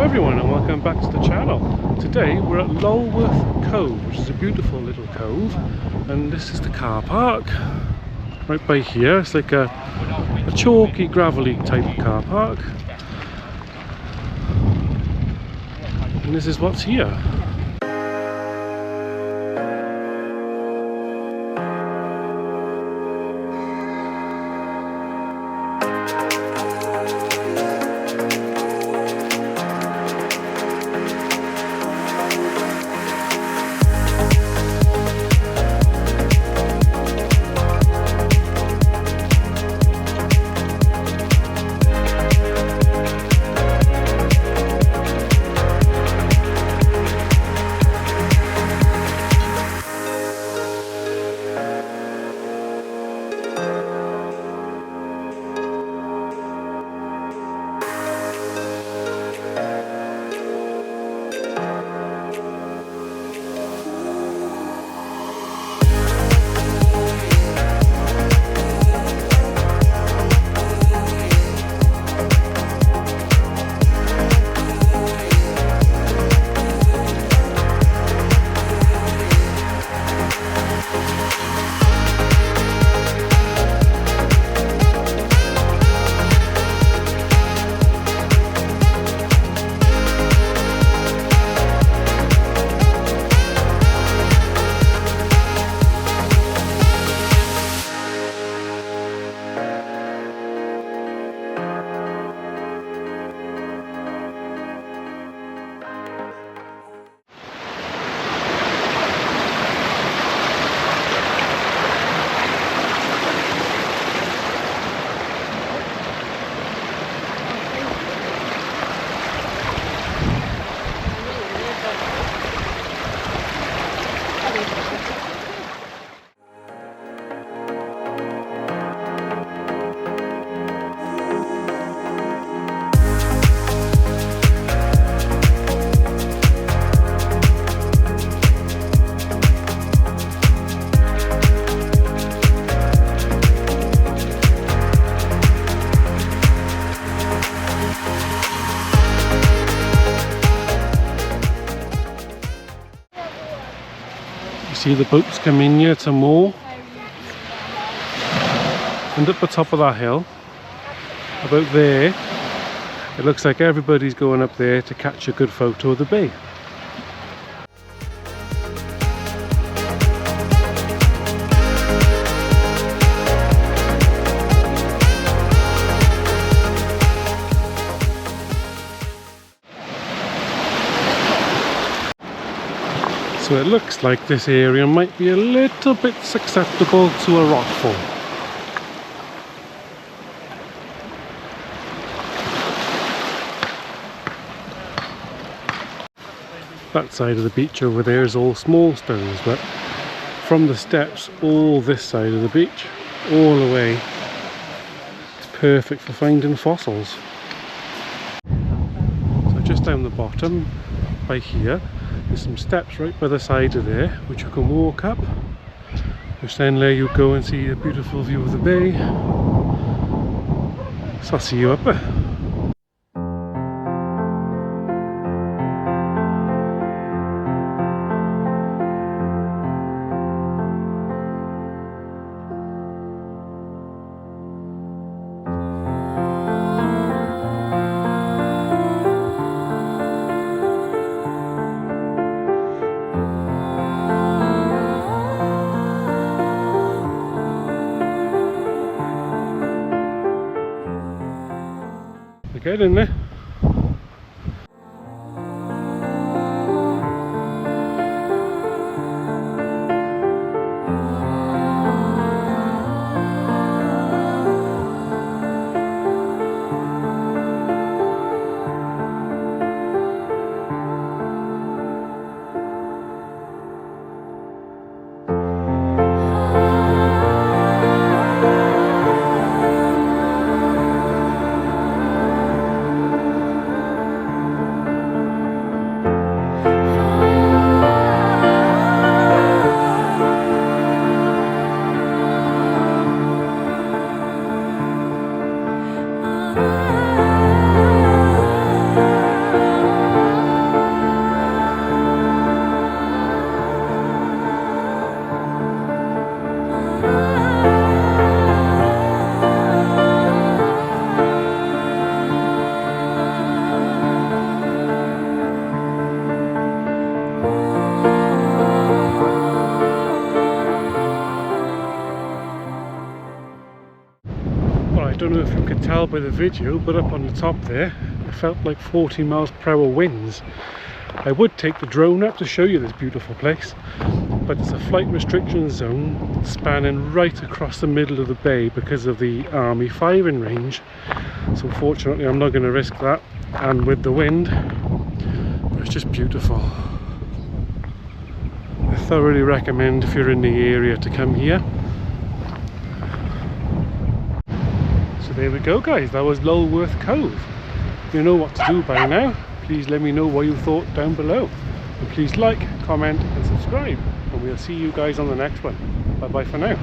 everyone and welcome back to the channel. Today we're at Lulworth Cove, which is a beautiful little cove, and this is the car park right by here. It's like a chalky, gravelly type of car park, and this is what's here. See the boats come in here to moor, and up the top of that hill, about there, it looks like everybody's going up there to catch a good photo of the bay. So it looks like this area might be a little bit susceptible to a rockfall. That side of the beach over there is all small stones, but from the steps all this side of the beach, all the way, it's perfect for finding fossils. So just down the bottom, by here, there's some steps right by the side of there which you can walk up, which then there you go and see a beautiful view of the bay. So I'll see you up there. Get in there. don't know if you could tell by the video, but up on the top there it felt like 40 miles per hour winds. I would take the drone up to show you this beautiful place, but it's a flight restriction zone spanning right across the middle of the bay because of the army firing range. So fortunately I'm not going to risk that, and with the wind, but it's just beautiful. I thoroughly recommend, if you're in the area, to come here. So there we go guys, that was Lulworth Cove. You know what to do by now. Please let me know what you thought down below. And please like, comment and subscribe. And we'll see you guys on the next one. Bye bye for now.